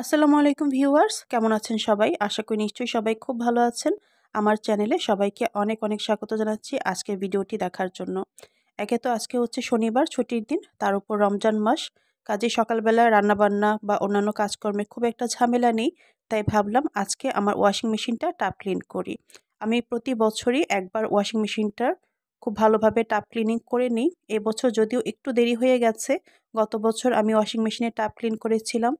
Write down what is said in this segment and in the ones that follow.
আসসালামু আলাইকুম ভিউয়ার্স, কেমন আছেন সবাই? আশা করি নিশ্চয়ই সবাই খুব ভালো আছেন। আমার চ্যানেলে সবাইকে অনেক অনেক স্বাগত জানাচ্ছি আজকের ভিডিওটি দেখার জন্য। একে তো আজকে হচ্ছে শনিবার, ছুটির দিন, তার উপর রমজান মাস। কাজেই সকালবেলা রান্নাবান্না বা অন্যান্য কাজকর্মে খুব একটা ঝামেলা নেই। তাই ভাবলাম আজকে আমার ওয়াশিং মেশিনটা টাপ ক্লিন করি। আমি প্রতি বছরই একবার ওয়াশিং মেশিনটার খুব ভালোভাবে টাপ ক্লিনিং করে নিই। এবছর যদিও একটু দেরি হয়ে গেছে। গত বছর আমি ওয়াশিং মেশিনে টাপ ক্লিন করেছিলাম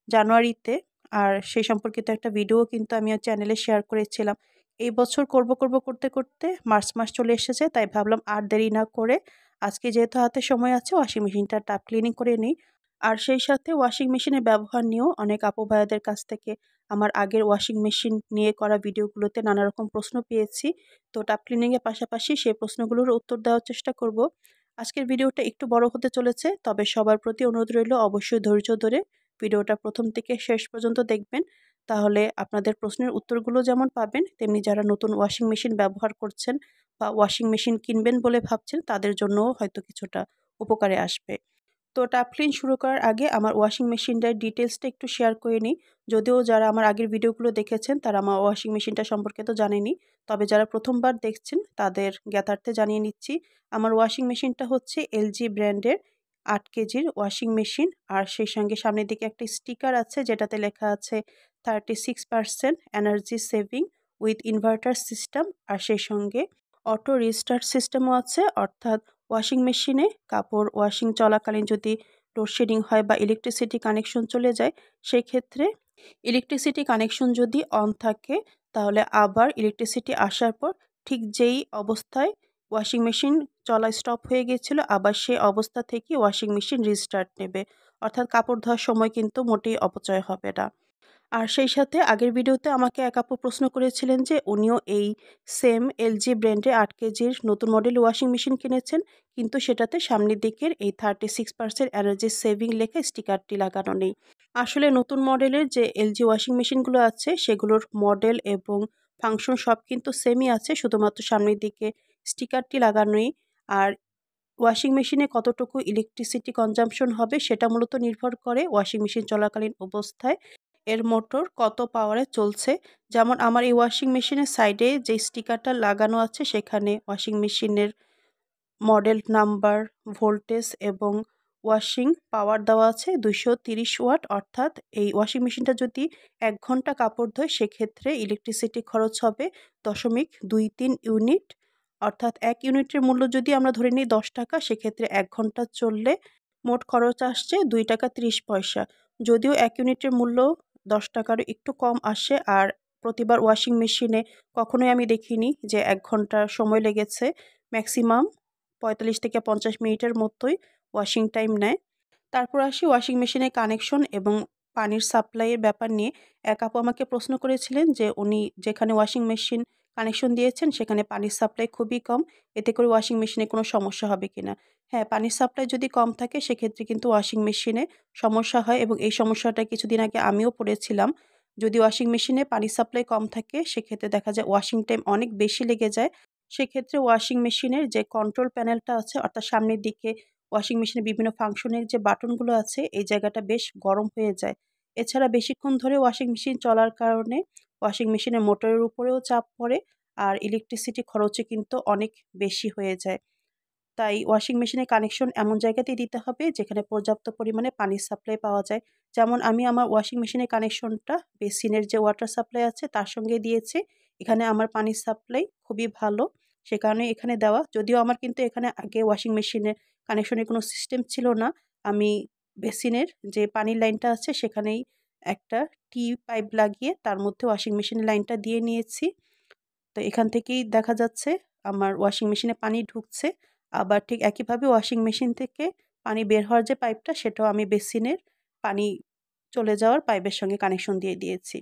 জানুয়ারিতে। আর সেই সম্পর্কিত একটা ভিডিও কিন্তু আমি আমার চ্যানেলে শেয়ার করেছিলাম। এই বছর করতে করতে মার্চ মাস চলে এসেছে, তাই ভাবলাম আর দেরি না করে আজকে যেহেতু হাতে সময় আছে ওয়াশিং মেশিনটা টাপ ক্লিনিং করে নিই। আর সেই সাথে ওয়াশিং মেশিনের ব্যবহার নিয়েও অনেক আপু ভাইয়াদের কাছ থেকে আমার আগের ওয়াশিং মেশিন নিয়ে করা ভিডিওগুলোতে নানা রকম প্রশ্ন পেয়েছি। তো টাপ ক্লিনিংয়ের পাশাপাশি সেই প্রশ্নগুলোর উত্তর দেওয়ার চেষ্টা করব। আজকের ভিডিওটা একটু বড় হতে চলেছে, তবে সবার প্রতি অনুরোধ রইল অবশ্যই ধৈর্য ধরে ভিডিওটা প্রথম থেকে শেষ পর্যন্ত দেখবেন। তাহলে আপনাদের প্রশ্নের উত্তরগুলো যেমন পাবেন, তেমনি যারা নতুন ওয়াশিং মেশিন ব্যবহার করছেন বা ওয়াশিং মেশিন কিনবেন বলে ভাবছেন তাদের জন্যও হয়তো কিছুটা উপকারে আসবে। তো টাপ ক্লিন শুরু করার আগে আমার ওয়াশিং মেশিনটার ডিটেলসটা একটু শেয়ার করে নিই। যদিও যারা আমার আগের ভিডিওগুলো দেখেছেন তারা আমার ওয়াশিং মেশিনটা সম্পর্কে তো জানেনই। তবে যারা প্রথমবার দেখছেন তাদের জ্ঞাতার্থে জানিয়ে নিচ্ছি। আমার ওয়াশিং মেশিনটা হচ্ছে এলজি ব্র্যান্ডের ৮ কেজির ওয়াশিং মেশিন। আর সেই সঙ্গে সামনের দিকে একটা স্টিকার আছে যেটাতে লেখা আছে 36% energy saving with inverter system. আর সেই সঙ্গে অটো রিস্টার্ট সিস্টেমও আছে, অর্থাৎ ওয়াশিং মেশিনে কাপড় ওয়াশিং চলাকালীন যদি লোডশেডিং হয় বা ইলেকট্রিসিটি কানেকশন চলে যায়, সেই ক্ষেত্রে ইলেকট্রিসিটি কানেকশন যদি অন থাকে তাহলে আবার ইলেকট্রিসিটি আসার পর ঠিক যেই অবস্থায় ওয়াশিং মেশিন চলা স্টপ হয়ে গিয়েছিল আবার সেই অবস্থা থেকে ওয়াশিং মেশিন রিস্টার্ট নেবে। অর্থাৎ কাপড় ধোয়ার সময় কিন্তু মোটেই অপচয় হবে না। আর সেই সাথে আগের ভিডিওতে আমাকে এক আপু প্রশ্ন করেছিলেন যে উনিও এই সেম এলজি ব্র্যান্ডের ৮ কেজির নতুন মডেল ওয়াশিং মেশিন কিনেছেন, কিন্তু সেটাতে সামনের দিকের এই 36% এনার্জি সেভিং লেখা স্টিকারটি লাগানো নেই। আসলে নতুন মডেলের যে এলজি ওয়াশিং মেশিনগুলো আছে সেগুলোর মডেল এবং ফাংশন সব কিন্তু সেমই আছে, শুধুমাত্র সামনের দিকে স্টিকারটি লাগানোই। আর ওয়াশিং মেশিনে কতটুকু ইলেকট্রিসিটি কনজাম্পশন হবে সেটা মূলত নির্ভর করে ওয়াশিং মেশিন চলাকালীন অবস্থায় এর মোটর কত পাওয়ারে চলছে। যেমন আমার এই ওয়াশিং মেশিনের সাইডে যে স্টিকারটা লাগানো আছে সেখানে ওয়াশিং মেশিনের মডেল নাম্বার, ভোল্টেজ এবং ওয়াশিং পাওয়ার দেওয়া আছে 230 ওয়াট। অর্থাৎ এই ওয়াশিং মেশিনটা যদি ১ ঘন্টা কাপড় ধোয় সেক্ষেত্রে ইলেকট্রিসিটি খরচ হবে ০.23 ইউনিট। অর্থাৎ ১ ইউনিটের মূল্য যদি আমরা ধরে নিই ১০ টাকা, সেক্ষেত্রে ১ ঘন্টা চললে মোট খরচ আসছে ২ টাকা ৩০ পয়সা। যদিও ১ ইউনিটের মূল্য ১০ টাকারও একটু কম আসে। আর প্রতিবার ওয়াশিং মেশিনে কখনোই আমি দেখিনি যে ১ ঘন্টা সময় লেগেছে। ম্যাক্সিমাম ৪৫ থেকে ৫০ মিনিটের মতোই ওয়াশিং টাইম নেয়। তারপর আসি ওয়াশিং মেশিনের কানেকশন এবং পানির সাপ্লাইয়ের ব্যাপার নিয়ে। এক আপু আমাকে প্রশ্ন করেছিলেন যে উনি যেখানে ওয়াশিং মেশিন কানেকশন দিয়েছেন সেখানে পানির সাপ্লাই খুবই কম, এতে করে ওয়াশিং মেশিনে কোনো সমস্যা হবে কিনা। হ্যাঁ, পানির সাপ্লাই যদি কম থাকে সেক্ষেত্রে কিন্তু ওয়াশিং মেশিনে সমস্যা হয় এবং এই সমস্যাটা কিছুদিন আগে আমিও পড়েছিলাম। যদি ওয়াশিং মেশিনে পানির সাপ্লাই কম থাকে সেক্ষেত্রে দেখা যায় ওয়াশিং টাইম অনেক বেশি লেগে যায়। সেক্ষেত্রে ওয়াশিং মেশিনের যে কন্ট্রোল প্যানেলটা আছে, অর্থাৎ সামনের দিকে ওয়াশিং মেশিনের বিভিন্ন ফাংশনের যে বাটনগুলো আছে এই জায়গাটা বেশ গরম হয়ে যায়। এছাড়া বেশিক্ষণ ধরে ওয়াশিং মেশিন চলার কারণে ওয়াশিং মেশিনের মোটরের উপরেও চাপ পড়ে আর ইলেকট্রিসিটি খরচও কিন্তু অনেক বেশি হয়ে যায়। তাই ওয়াশিং মেশিনের কানেকশন এমন জায়গাতেই দিতে হবে যেখানে পর্যাপ্ত পরিমাণে পানির সাপ্লাই পাওয়া যায়। যেমন আমি আমার ওয়াশিং মেশিনের কানেকশনটা বেসিনের যে ওয়াটার সাপ্লাই আছে তার সঙ্গে দিয়েছি। এখানে আমার পানির সাপ্লাই খুবই ভালো, সে কারণে এখানে দেওয়া। যদিও আমার কিন্তু এখানে আগে ওয়াশিং মেশিনের কানেকশনের কোনো সিস্টেম ছিল না। আমি বেসিনের যে পানির লাইনটা আছে সেখানেই একটা টি পাইপ লাগিয়ে তার মধ্যে ওয়াশিং মেশিনের লাইনটা দিয়ে নিয়েছি। তো এখান থেকেই দেখা যাচ্ছে আমার ওয়াশিং মেশিনে পানি ঢুকছে। আবার ঠিক একইভাবে ওয়াশিং মেশিন থেকে পানি বের হওয়ার যে পাইপটা সেটাও আমি বেসিনের পানি চলে যাওয়ার পাইপের সঙ্গে কানেকশন দিয়ে দিয়েছি।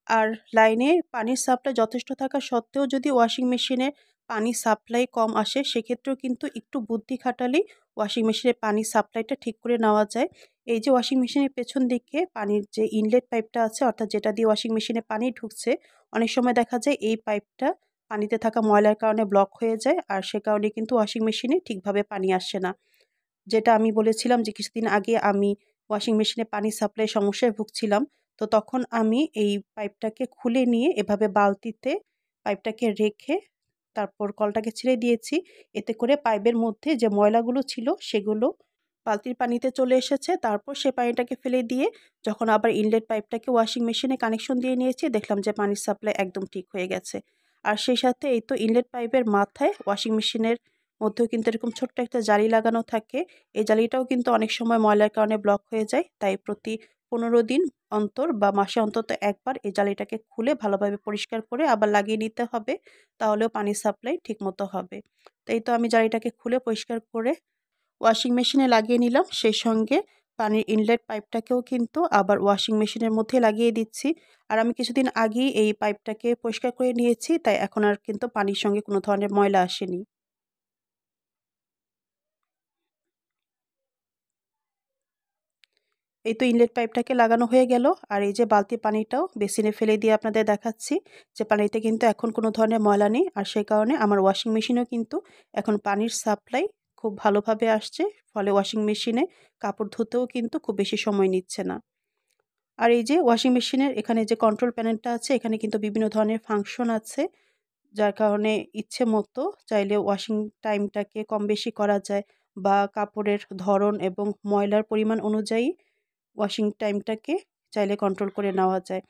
আর লাইনে পানির সাপ্লাই যথেষ্ট থাকা সত্ত্বেও যদি ওয়াশিং মেশিনে পানির সাপ্লাই কম আসে সেক্ষেত্রেও কিন্তু একটু বুদ্ধি খাটালেই ওয়াশিং মেশিনের পানির সাপ্লাইটা ঠিক করে নেওয়া যায়। এই যে ওয়াশিং মেশিনের পেছন দিকে পানির যে ইনলেট পাইপটা আছে, অর্থাৎ যেটা দিয়ে ওয়াশিং মেশিনে পানি ঢুকছে, অনেক সময় দেখা যায় এই পাইপটা পানিতে থাকা ময়লার কারণে ব্লক হয়ে যায় আর সে কারণে কিন্তু ওয়াশিং মেশিনে ঠিকভাবে পানি আসে না। যেটা আমি বলেছিলাম যে কিছুদিন আগে আমি ওয়াশিং মেশিনে পানির সাপ্লাই সমস্যায় ভুগছিলাম। তো তো তখন আমি এই পাইপটাকে খুলে নিয়ে এভাবে বালতিতে পাইপটাকে রেখে তারপর কলটাকে ছেড়ে দিয়েছি। এতে করে পাইপের মধ্যে যে ময়লাগুলো ছিল সেগুলো বালতির পানিতে চলে এসেছে। তারপর সে পানিটাকে ফেলে দিয়ে যখন আবার ইনলেট পাইপটাকে ওয়াশিং মেশিনে কানেকশন দিয়ে নিয়েছি, দেখলাম যে পানির সাপ্লাই একদম ঠিক হয়ে গেছে। আর সেই সাথে এই তো ইনলেট পাইপের মাথায় ওয়াশিং মেশিনের মধ্যেও কিন্তু এরকম ছোট্ট একটা জালি লাগানো থাকে। এই জালিটাও কিন্তু অনেক সময় ময়লার কারণে ব্লক হয়ে যায়। তাই প্রতি 15 দিন অন্তর বা মাসে অন্তত একবার এই জালিটাকে খুলে ভালোভাবে পরিষ্কার করে আবার লাগিয়ে নিতে হবে। তাহলেও পানির সাপ্লাই ঠিকমতো হবে। তো এই তো আমি জালিটাকে খুলে পরিষ্কার করে ওয়াশিং মেশিনে লাগিয়ে নিলাম। সেই সঙ্গে পানির ইনলেট পাইপটাকেও কিন্তু আবার ওয়াশিং মেশিনের মধ্যে লাগিয়ে দিচ্ছি। আর আমি কিছুদিন আগেই এই পাইপটাকে পরিষ্কার করে নিয়েছি, তাই এখন আর কিন্তু পানির সঙ্গে কোনো ধরনের ময়লা আসেনি। এই তো ইনলেট পাইপটাকে লাগানো হয়ে গেল। আর এই যে বালতি পানিটাও বেসিনে ফেলে দিয়ে আপনাদের দেখাচ্ছি যে পানিতে কিন্তু এখন কোনো ধরনের ময়লা নেই। আর সেই কারণে আমার ওয়াশিং মেশিনেও কিন্তু এখন পানির সাপ্লাই খুব ভালোভাবে আসছে। ফলে ওয়াশিং মেশিনে কাপড় ধুতেও কিন্তু খুব বেশি সময় নিচ্ছে না। আর এই যে ওয়াশিং মেশিনের এখানে যে কন্ট্রোল প্যানেলটা আছে, এখানে কিন্তু বিভিন্ন ধরনের ফাংশন আছে, যার কারণে ইচ্ছে মতো চাইলে ওয়াশিং টাইমটাকে কম বেশি করা যায় বা কাপড়ের ধরন এবং ময়লার পরিমাণ অনুযায়ী ওয়াশিং টাইমটাকে চাইলে কন্ট্রোল করে নেওয়া যায়।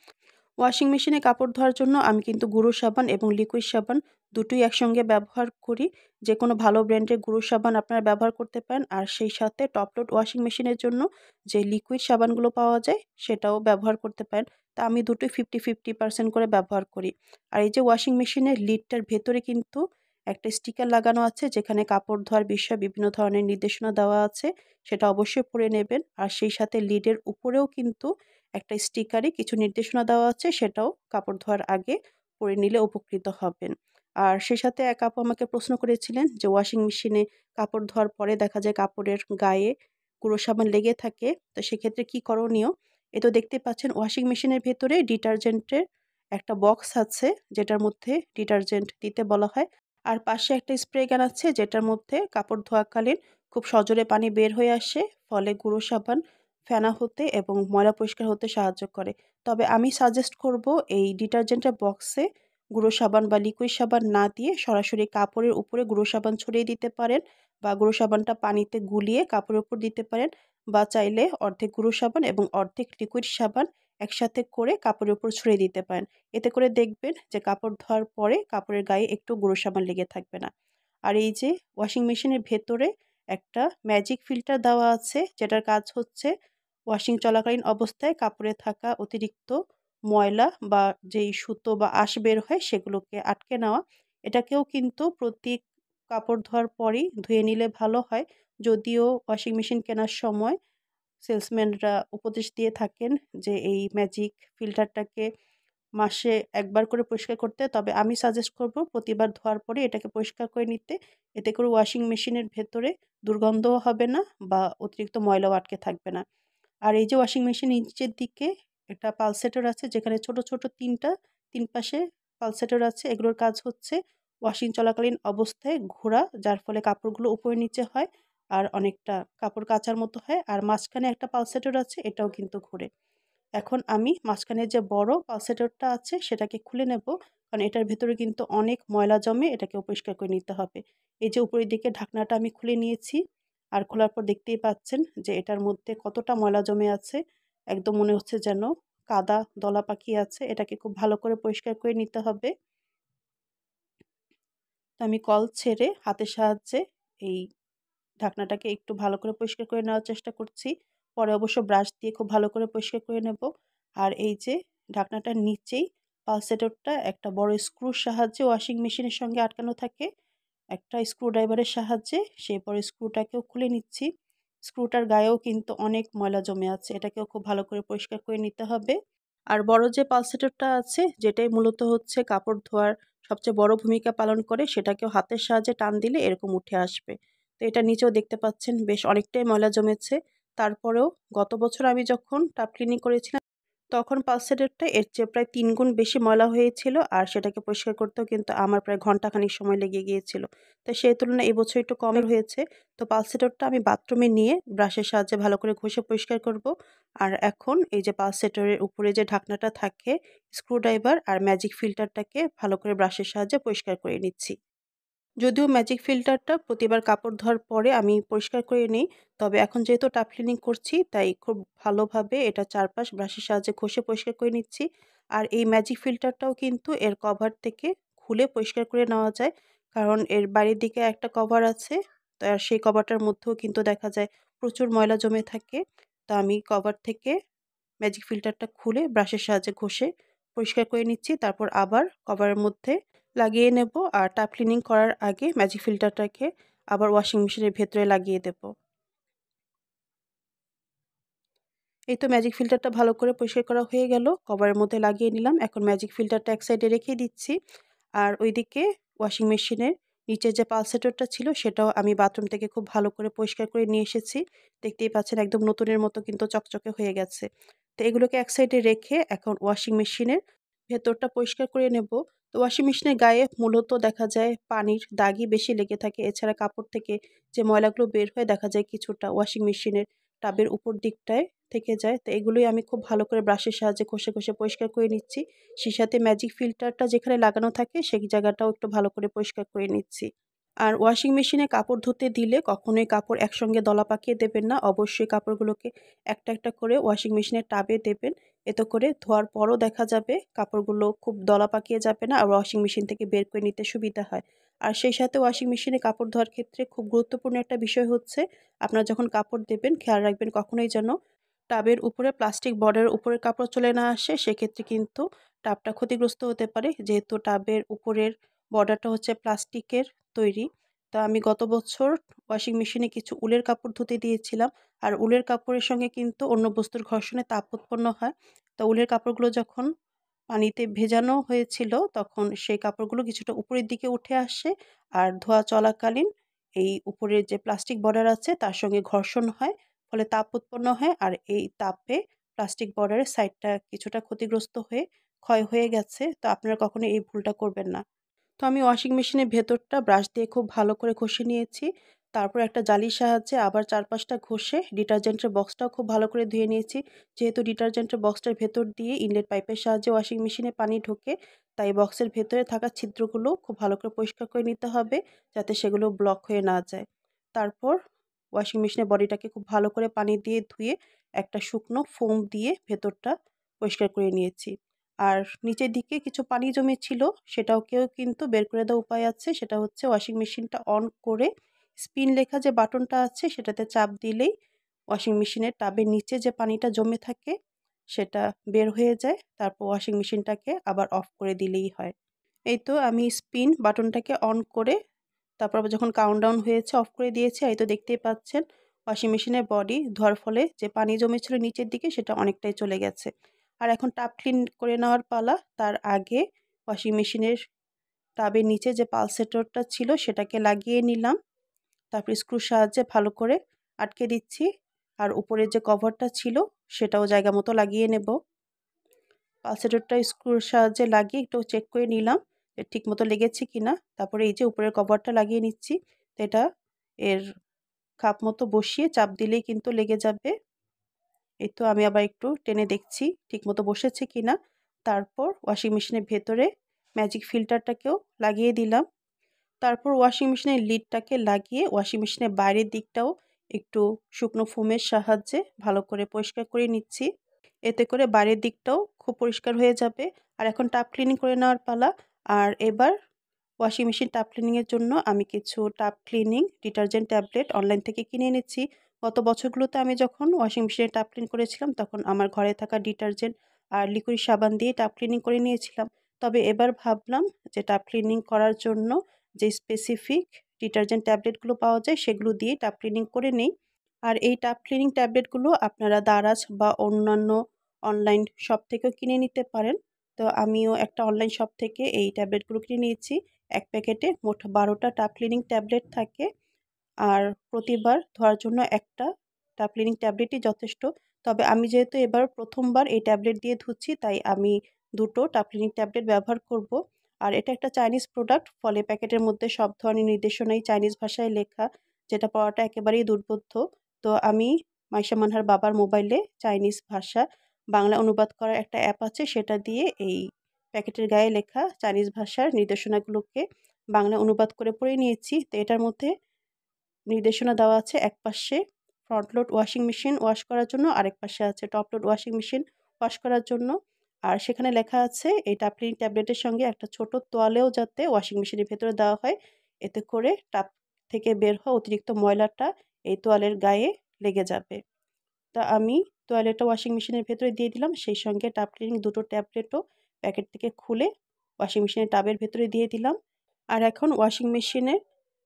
ওয়াশিং মেশিনে কাপড় ধোয়ার জন্য আমি কিন্তু গুঁড়ো সাবান এবং লিকুইড সাবান দুটোই একসঙ্গে ব্যবহার করি। যে কোনো ভালো ব্র্যান্ডের গুঁড়ো সাবান আপনারা ব্যবহার করতে পারেন। আর সেই সাথে টপ লোড ওয়াশিং মেশিনের জন্য যে লিকুইড সাবানগুলো পাওয়া যায় সেটাও ব্যবহার করতে পারেন। তা আমি দুটোই 50-50% করে ব্যবহার করি। আর এই যে ওয়াশিং মেশিনের লিডটার ভেতরে কিন্তু একটা স্টিকার লাগানো আছে, যেখানে কাপড় ধোয়ার বিষয়ে বিভিন্ন ধরনের নির্দেশনা দেওয়া আছে। সেটা অবশ্যই পড়ে নেবেন। আর সেই সাথে লিডের উপরেও কিন্তু একটা স্টিকারে কিছু নির্দেশনা দেওয়া আছে, সেটাও কাপড় ধোয়ার আগে পড়ে নিলে উপকৃত হবেন। আর সেই সাথে এক আপু আমাকে প্রশ্ন করেছিলেন যে ওয়াশিং মেশিনে কাপড় ধোয়ার পরে দেখা যায় কাপড়ের গায়ে গুঁড়ো সাবান লেগে থাকে, তো সেক্ষেত্রে কি করণীয়? এ তো দেখতে পাচ্ছেন ওয়াশিং মেশিনের ভেতরে ডিটারজেন্টের একটা বক্স আছে, যেটার মধ্যে ডিটারজেন্ট দিতে বলা হয়। আর পাশে একটা স্প্রে গান আছে, যেটার মধ্যে কাপড় ধোয়াকালীন খুব সজোরে পানি বের হয়ে আসে, ফলে গুঁড়ো সাবান ফেনা হতে এবং ময়লা পরিষ্কার হতে সাহায্য করে। তবে আমি সাজেস্ট করব এই ডিটারজেন্টের বক্সে গুঁড়ো সাবান বা লিকুইড সাবান না দিয়ে সরাসরি কাপড়ের উপরে গুঁড়ো সাবান ছড়িয়ে দিতে পারেন, বা গুঁড়ো সাবানটা পানিতে গুলিয়ে কাপড়ের উপর দিতে পারেন, বা চাইলে অর্ধেক গুঁড়ো সাবান এবং অর্ধেক লিকুইড সাবান একসাথে করে কাপড়ের উপর ছড়িয়ে দিতে পারেন। এতে করে দেখবেন যে কাপড় ধোয়ার পরে কাপড়ের গায়ে একটু গুঁড়ো সাবান লেগে থাকবে না। আর এই যে ওয়াশিং মেশিনের ভেতরে একটা ম্যাজিক ফিল্টার দেওয়া আছে, যেটার কাজ হচ্ছে ওয়াশিং চলাকালীন অবস্থায় কাপড়ে থাকা অতিরিক্ত ময়লা বা যেই সুতো বা আঁশ বের হয় সেগুলোকে আটকে নেওয়া। এটাকেও কিন্তু প্রতি কাপড় ধোয়ার পরই ধুয়ে নিলে ভালো হয়। যদিও ওয়াশিং মেশিন কেনার সময় সেলসম্যানরা উপদেশ দিয়ে থাকেন যে এই ম্যাজিক ফিল্টারটাকে মাসে একবার করে পরিষ্কার করতে, তবে আমি সাজেস্ট করব প্রতিবার ধোয়ার পরে এটাকে পরিষ্কার করে নিতে। এতে করে ওয়াশিং মেশিনের ভেতরে দুর্গন্ধও হবে না বা অতিরিক্ত ময়লাও আটকে থাকবে না। আর এই যে ওয়াশিং মেশিনের নিচের দিকে একটা পালসেটর আছে, যেখানে ছোট ছোট তিন পাশে পালসেটর আছে। এগুলোর কাজ হচ্ছে ওয়াশিং চলাকালীন অবস্থায় ঘোরা, যার ফলে কাপড়গুলো উপরে নিচে হয় আর অনেকটা কাপড় কাচার মতো হয়। আর মাঝখানে একটা পালসেটর আছে, এটাও কিন্তু ঘোরে। এখন আমি মাঝখানে যে বড় পালসেটরটা আছে সেটাকে খুলে নেব, কারণ এটার ভেতরে কিন্তু অনেক ময়লা জমে, এটাকে পরিষ্কার করে নিতে হবে। এই যে উপরের দিকে ঢাকনাটা আমি খুলে নিয়েছি, আর খোলার পর দেখতেই পাচ্ছেন যে এটার মধ্যে কতটা ময়লা জমে আছে। একদম মনে হচ্ছে যেন কাদা দলা পাকি আছে। এটাকে খুব ভালো করে পরিষ্কার করে নিতে হবে। তো আমি কল ছেড়ে হাতের সাহায্যে এই ঢাকনাটাকে একটু ভালো করে পরিষ্কার করে নেওয়ার চেষ্টা করছি। পরে অবশ্য ব্রাশ দিয়ে খুব ভালো করে পরিষ্কার করে নেব। আর এই যে ঢাকনাটার নিচেই পালসেটরটা একটা বড় স্ক্রুর সাহায্যে ওয়াশিং মেশিনের সঙ্গে আটকানো থাকে। একটা স্ক্রুড্রাইভারের সাহায্যে সেই পরে স্ক্রুটাকেও খুলে নিচ্ছি। স্ক্রুটার গায়েও কিন্তু অনেক ময়লা জমে আছে, এটাকেও খুব ভালো করে পরিষ্কার করে নিতে হবে। আর বড় যে পালসেটরটা আছে, যেটাই মূলত হচ্ছে কাপড় ধোয়ার সবচেয়ে বড় ভূমিকা পালন করে, সেটাকেও হাতের সাহায্যে টান দিলে এরকম উঠে আসবে। তো এটা নিচেও দেখতে পাচ্ছেন বেশ অনেকটাই ময়লা জমেছে। তারপরেও গত বছর আমি যখন টাপ ক্লিনিং করেছিলাম তখন পালসেটেরটা এর চেয়ে প্রায় ৩ গুণ বেশি ময়লা হয়েছিল আর সেটাকে পরিষ্কার করতেও কিন্তু আমার প্রায় ঘন্টাখানিক সময় লেগে গিয়েছিল। তো সেই তুলনায় এবছর একটু কম হয়েছে। তো পালসেটরটা আমি বাথরুমে নিয়ে ব্রাশের সাহায্যে ভালো করে ঘষে পরিষ্কার করব। আর এখন এই যে পালসেটরের উপরে যে ঢাকনাটা থাকে, স্ক্রুড্রাইভার আর ম্যাজিক ফিল্টারটাকে ভালো করে ব্রাশের সাহায্যে পরিষ্কার করে নিচ্ছি। যদিও ম্যাজিক ফিল্টারটা প্রতিবার কাপড় ধোয়ার পরে আমি পরিষ্কার করে নিই, তবে এখন যেহেতু টাপ ক্লিনিং করছি তাই খুব ভালোভাবে এটা চারপাশ ব্রাশের সাহায্যে ঘষে পরিষ্কার করে নিচ্ছি। আর এই ম্যাজিক ফিল্টারটাও কিন্তু এর কভার থেকে খুলে পরিষ্কার করে নেওয়া যায়, কারণ এর বাইরের দিকে একটা কভার আছে। তো আর সেই কভারটার মধ্যেও কিন্তু দেখা যায় প্রচুর ময়লা জমে থাকে। তো আমি কভার থেকে ম্যাজিক ফিল্টারটা খুলে ব্রাশের সাহায্যে ঘষে পরিষ্কার করে নিচ্ছি। তারপর আবার কভারের মধ্যে লাগিয়ে নেব আর টাপ ক্লিনিং করার আগে ম্যাজিক ফিল্টারটাকে আবার ওয়াশিং মেশিনের ভেতরে লাগিয়ে দেব। এই তো ম্যাজিক ফিল্টারটা ভালো করে পরিষ্কার করা হয়ে গেল, কভারের মধ্যে লাগিয়ে নিলাম। এখন ম্যাজিক ফিল্টারটা এক সাইডে রেখে দিচ্ছি। আর ওইদিকে ওয়াশিং মেশিনের নিচের যে পালসেটরটা ছিল সেটাও আমি বাথরুম থেকে খুব ভালো করে পরিষ্কার করে নিয়ে এসেছি। দেখতেই পাচ্ছেন একদম নতুনের মতো কিন্তু চকচকে হয়ে গেছে। তো এগুলোকে এক সাইডে রেখে এখন ওয়াশিং মেশিনের ভেতরটা পরিষ্কার করে নেব। তো ওয়াশিং মেশিনের গায়ে মূলত দেখা যায় পানির দাগই বেশি লেগে থাকে। এছাড়া কাপড় থেকে যে ময়লাগুলো বের হয়ে দেখা যায় কিছুটা ওয়াশিং মেশিনের টাবের উপর দিকটায় থেকে যায়। তো এগুলোই আমি খুব ভালো করে ব্রাশের সাহায্যে ঘষে ঘষে পরিষ্কার করে নিচ্ছি। সেই সাথে ম্যাজিক ফিল্টারটা যেখানে লাগানো থাকে সেই জায়গাটাও একটু ভালো করে পরিষ্কার করে নিচ্ছি। আর ওয়াশিং মেশিনে কাপড় ধুতে দিলে কখনোই কাপড় একসঙ্গে দলা পাকিয়ে দেবেন না। অবশ্যই কাপড়গুলোকে একটা একটা করে ওয়াশিং মেশিনের টাবে দেবেন। এতে করে ধোয়ার পরও দেখা যাবে কাপড়গুলো খুব দলা পাকিয়ে যাবে না আর ওয়াশিং মেশিন থেকে বের করে নিতে সুবিধা হয়। আর সেই সাথে ওয়াশিং মেশিনে কাপড় ধোয়ার ক্ষেত্রে খুব গুরুত্বপূর্ণ একটা বিষয় হচ্ছে, আপনারা যখন কাপড় দেবেন খেয়াল রাখবেন কখনোই যেন টাবের উপরে প্লাস্টিক বর্ডারের উপরে কাপড় চলে না আসে। সেক্ষেত্রে কিন্তু টাবটা ক্ষতিগ্রস্ত হতে পারে, যেহেতু টাবের উপরের বর্ডারটা হচ্ছে প্লাস্টিকের তৈরি। তো আমি গত বছর ওয়াশিং মেশিনে কিছু উলের কাপড় ধুতে দিয়েছিলাম। আর উলের কাপড়ের সঙ্গে কিন্তু অন্য বস্তুর ঘর্ষণে তাপ উৎপন্ন হয়। তো উলের কাপড়গুলো যখন পানিতে ভেজানো হয়েছিল তখন সেই কাপড়গুলো কিছুটা উপরের দিকে উঠে আসে। আর ধোয়া চলাকালীন এই উপরের যে প্লাস্টিক বর্ডার আছে তার সঙ্গে ঘর্ষণ হয়, ফলে তাপ উৎপন্ন হয়। আর এই তাপে প্লাস্টিক বর্ডারের সাইডটা কিছুটা ক্ষতিগ্রস্ত হয়ে ক্ষয় হয়ে গেছে। তো আপনারা কখনো এই ভুলটা করবেন না। তো আমি ওয়াশিং মেশিনের ভেতরটা ব্রাশ দিয়ে খুব ভালো করে ঘষে নিয়েছি। তারপর একটা জালির সাহায্যে আবার চারপাশটা ঘষে ডিটারজেন্টের বক্সটাও খুব ভালো করে ধুয়ে নিয়েছি। যেহেতু ডিটারজেন্টের বক্সটার ভেতর দিয়ে ইনলেট পাইপের সাহায্যে ওয়াশিং মেশিনে পানি ঢোকে, তাই বক্সের ভেতরে থাকা ছিদ্রগুলো খুব ভালো করে পরিষ্কার করে নিতে হবে, যাতে সেগুলো ব্লক হয়ে না যায়। তারপর ওয়াশিং মেশিনের বডিটাকে খুব ভালো করে পানি দিয়ে ধুয়ে একটা শুকনো ফোম দিয়ে ভেতরটা পরিষ্কার করে নিয়েছি। আর নিচের দিকে কিছু পানি জমেছিল, সেটাকেও কিন্তু বের করে দেওয়ার উপায় আছে। সেটা হচ্ছে ওয়াশিং মেশিনটা অন করে স্পিন লেখা যে বাটনটা আছে সেটাতে চাপ দিলেই ওয়াশিং মেশিনের টাবের নিচে যে পানিটা জমে থাকে সেটা বের হয়ে যায়। তারপর ওয়াশিং মেশিনটাকে আবার অফ করে দিলেই হয়। এই তো আমি স্পিন বাটনটাকে অন করে তারপর আবার যখন কাউন্টডাউন হয়েছে অফ করে দিয়েছি। এই তো দেখতেই পাচ্ছেন ওয়াশিং মেশিনের বডি ধোয়ার ফলে যে পানি জমেছিল নিচের দিকে সেটা অনেকটাই চলে গেছে। আর এখন টাব ক্লিন করে নেওয়ার পালা। তার আগে ওয়াশিং মেশিনের টাবের নিচে যে পালসেটরটা ছিল সেটাকে লাগিয়ে নিলাম। তারপর স্ক্রুর সাহায্যে ভালো করে আটকে দিচ্ছি। আর উপরের যে কভারটা ছিল সেটাও জায়গা মতো লাগিয়ে নেব। পালসেটরটা স্ক্রুর সাহায্যে লাগিয়ে একটু চেক করে নিলাম যে ঠিক মতো লেগেছে কিনা। তারপরে এই যে উপরের কভারটা লাগিয়ে নিচ্ছি। তো এটা এর খাপ মতো বসিয়ে চাপ দিলেই কিন্তু লেগে যাবে। এই তো আমি আবার একটু টেনে দেখছি ঠিক মতো বসেছে কিনা। তারপর ওয়াশিং মেশিনের ভেতরে ম্যাজিক ফিল্টারটাকেও লাগিয়ে দিলাম। তারপর ওয়াশিং মেশিনের লিডটাকে লাগিয়ে ওয়াশিং মেশিনের বাইরের দিকটাও একটু শুকনো ফোমের সাহায্যে ভালো করে পরিষ্কার করে নিচ্ছি। এতে করে বাইরের দিকটাও খুব পরিষ্কার হয়ে যাবে। আর এখন টাব ক্লিনিং করে নেওয়ার পালা। আর এবার ওয়াশিং মেশিন টাব ক্লিনিংয়ের জন্য আমি কিছু tub cleaning detergent tablet online থেকে কিনে এনেছি। গত বছরগুলোতে আমি যখন ওয়াশিং মেশিনে টাব ক্লিন করেছিলাম তখন আমার ঘরে থাকা ডিটারজেন্ট আর লিকুইড সাবান দিয়ে টাব ক্লিনিং করে নিয়েছিলাম। তবে এবার ভাবলাম যে টাব ক্লিনিং করার জন্য যে স্পেসিফিক ডিটারজেন্ট ট্যাবলেটগুলো পাওয়া যায় সেগুলো দিয়ে টাব ক্লিনিং করে নেই। আর এই টাব ক্লিনিং ট্যাবলেটগুলো আপনারা দারাজ বা অন্যান্য অনলাইন শপ থেকেও কিনে নিতে পারেন। তো আমিও একটা অনলাইন শপ থেকে এই ট্যাবলেটগুলো কিনে নিয়েছি। এক প্যাকেটে মোট 12টা টাব ক্লিনিং ট্যাবলেট থাকে। আর প্রতিবার ধোয়ার জন্য একটা টাব ক্লিনিং ট্যাবলেটই যথেষ্ট। তবে আমি যেহেতু এবার প্রথমবার এই ট্যাবলেট দিয়ে ধুচ্ছি, তাই আমি দুটো টাপ ক্লিনিং ট্যাবলেট ব্যবহার করব। আর এটা একটা চাইনিজ প্রোডাক্ট, ফলে প্যাকেটের মধ্যে সব ধরনের নির্দেশনাই চাইনিজ ভাষায় লেখা, যেটা পড়াটা একেবারেই দুর্বোধ্য। তো আমি মাইশা মানহার বাবার মোবাইলে চাইনিজ ভাষা বাংলা অনুবাদ করার একটা অ্যাপ আছে, সেটা দিয়ে এই প্যাকেটের গায়ে লেখা চাইনিজ ভাষার নির্দেশনাগুলোকে বাংলা অনুবাদ করে পড়ে নিয়েছি। তো এটার মধ্যে নির্দেশনা দেওয়া আছে, এক পাশে front load washing machine wash করার জন্য, আরেক পাশে আছে top load washing machine wash করার জন্য। আর সেখানে লেখা আছে এই টাপ ক্লিনিং ট্যাবলেটের সঙ্গে একটা ছোট তোয়ালেও যাতে ওয়াশিং মেশিনের ভেতরে দেওয়া হয়, এতে করে টাপ থেকে বের হওয়া অতিরিক্ত ময়লাটা এই তোয়ালের গায়ে লেগে যাবে। তা আমি তোয়ালেটা ওয়াশিং মেশিনের ভেতরে দিয়ে দিলাম, সেই সঙ্গে টাপ ক্লিনিং দুটো ট্যাবলেটও প্যাকেট থেকে খুলে ওয়াশিং মেশিনের টাবের ভেতরে দিয়ে দিলাম। আর এখন ওয়াশিং মেশিনে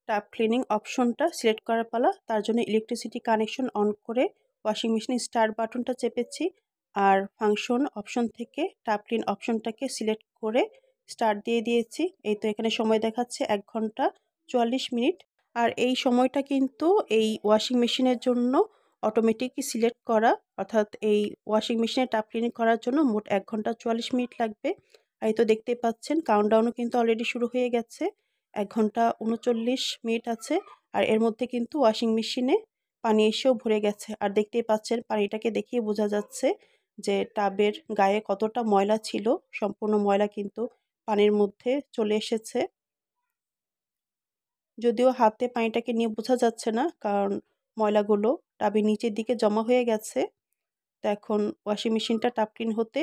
টাপ ক্লিনিং অপশনটা সিলেক্ট করার পালা। তার জন্য ইলেকট্রিসিটি কানেকশন অন করে ওয়াশিং মেশিনের স্টার্ট বাটনটা চেপেছি, আর ফাংশন অপশন থেকে টাপ ক্লিন অপশনটাকে সিলেক্ট করে স্টার্ট দিয়ে দিয়েছি। এই তো এখানে সময় দেখাচ্ছে 1 ঘন্টা 44 মিনিট। আর এই সময়টা কিন্তু এই ওয়াশিং মেশিনের জন্য অটোমেটিকই সিলেক্ট করা, অর্থাৎ এই ওয়াশিং মেশিনে টাপ ক্লিনিং করার জন্য মোট 1 ঘন্টা 44 মিনিট লাগবে। আর এই তো দেখতেই পাচ্ছেন কাউন্টডাউনও কিন্তু অলরেডি শুরু হয়ে গেছে, 1 ঘন্টা 39 মিনিট আছে। আর এর মধ্যে কিন্তু ওয়াশিং মেশিনে পানি এসেও ভরে গেছে। আর দেখতেই পাচ্ছেন পানিটাকে দেখিয়ে বোঝা যাচ্ছে যে টাবের গায়ে কতটা ময়লা ছিল, সম্পূর্ণ ময়লা কিন্তু পানির মধ্যে চলে এসেছে। যদিও হাতে পানিটাকে নিয়ে বোঝা যাচ্ছে না, কারণ ময়লাগুলো টাবের নিচের দিকে জমা হয়ে গেছে। তো এখন ওয়াশিং মেশিনটা টাপ ক্লিন হতে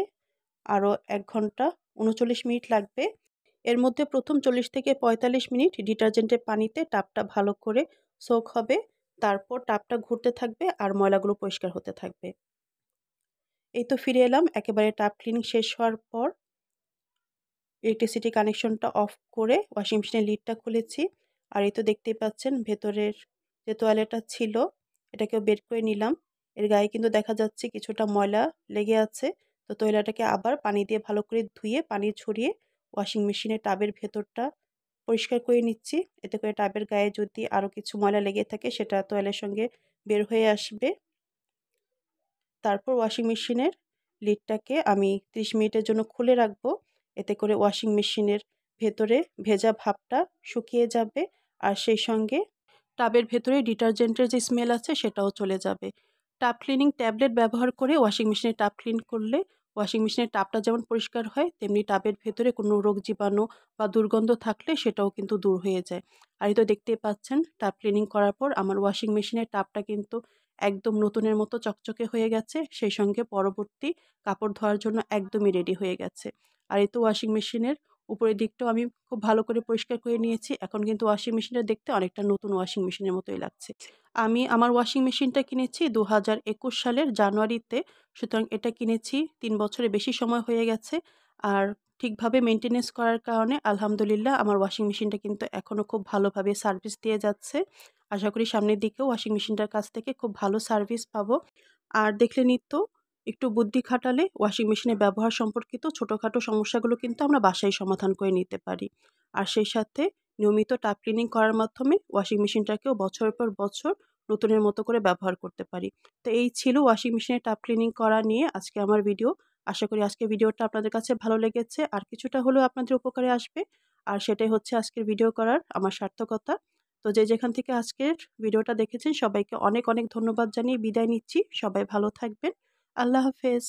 আরও 1 ঘন্টা 39 মিনিট লাগবে। এর মধ্যে প্রথম 40 থেকে 45 মিনিট ডিটারজেন্টের পানিতে টাবটা ভালো করে সোক হবে, তারপর টাবটা ঘুরতে থাকবে আর ময়লাগুলো পরিষ্কার হতে থাকবে। এই তো ফিরে এলাম একেবারে টাব ক্লিনিং শেষ হওয়ার পর। ইলেকট্রিসিটি কানেকশনটা অফ করে ওয়াশিং মেশিনের লিডটা খুলেছি। আর এই তো দেখতেই পাচ্ছেন ভেতরের যে তোয়ালেটা ছিল এটাকেও বের করে নিলাম। এর গায়ে কিন্তু দেখা যাচ্ছে কিছুটা ময়লা লেগে আছে। তো তোয়ালেটাকে আবার পানি দিয়ে ভালো করে ধুয়ে পানি ছড়িয়ে ওয়াশিং মেশিনের টাবের ভেতরটা পরিষ্কার করে নিচ্ছি। এতে করে টাবের গায়ে যদি আরও কিছু ময়লা লেগে থাকে সেটা তোয়ালের সঙ্গে বের হয়ে আসবে। তারপর ওয়াশিং মেশিনের লিডটাকে আমি 30 মিনিটের জন্য খুলে রাখবো। এতে করে ওয়াশিং মেশিনের ভেতরে ভেজা ভাবটা শুকিয়ে যাবে, আর সেই সঙ্গে টাবের ভেতরে ডিটারজেন্টের যে স্মেল আছে সেটাও চলে যাবে। টাব ক্লিনিং ট্যাবলেট ব্যবহার করে ওয়াশিং মেশিনে টাব ক্লিন করলে ওয়াশিং মেশিনের টাবটা যেমন পরিষ্কার হয়, তেমনি টাবের ভেতরে কোনো রোগ জীবাণু বা দুর্গন্ধ থাকলে সেটাও কিন্তু দূর হয়ে যায়। আর এই তো দেখতেই পাচ্ছেন টাব ক্লিনিং করার পর আমার ওয়াশিং মেশিনের টাবটা কিন্তু একদম নতুনের মতো চকচকে হয়ে গেছে, সেই সঙ্গে পরবর্তী কাপড় ধোয়ার জন্য একদমই রেডি হয়ে গেছে। আর এই তো ওয়াশিং মেশিনের উপরের দিকটাও আমি খুব ভালো করে পরিষ্কার করে নিয়েছি। এখন কিন্তু ওয়াশিং মেশিনটা দেখতে অনেকটা নতুন ওয়াশিং মেশিনের মতোই লাগছে। আমি আমার ওয়াশিং মেশিনটা কিনেছি 2021 সালের জানুয়ারিতে। সুতরাং এটা কিনেছি 3 বছরের বেশি সময় হয়ে গেছে। আর ঠিকভাবে মেইনটেনেন্স করার কারণে আলহামদুলিল্লাহ আমার ওয়াশিং মেশিনটা কিন্তু এখনও খুব ভালোভাবে সার্ভিস দিয়ে যাচ্ছে। আশা করি সামনের দিকেও ওয়াশিং মেশিনটার কাছ থেকে খুব ভালো সার্ভিস পাবো। আর দেখলেনই তো, একটু বুদ্ধি খাটালে ওয়াশিং মেশিনের ব্যবহার সম্পর্কিত ছোটোখাটো সমস্যাগুলো কিন্তু আমরা বাসায় সমাধান করে নিতে পারি। আর সেই সাথে নিয়মিত টাপ ক্লিনিং করার মাধ্যমে ওয়াশিং মেশিনটাকেও বছরের পর বছর নতুনের মতো করে ব্যবহার করতে পারি। তো এই ছিল ওয়াশিং মেশিনের টাপ ক্লিনিং করা নিয়ে আজকে আমার ভিডিও। আশা করি আজকের ভিডিওটা আপনাদের কাছে ভালো লেগেছে আর কিছুটা হলেও আপনাদের উপকারে আসবে। আর সেটাই হচ্ছে আজকের ভিডিও করার আমার সার্থকতা। তো যে যেখান থেকে আজকের ভিডিওটা দেখেছেন সবাইকে অনেক অনেক ধন্যবাদ জানিয়ে বিদায় নিচ্ছি। সবাই ভালো থাকবেন। আল্লাহ হাফেজ।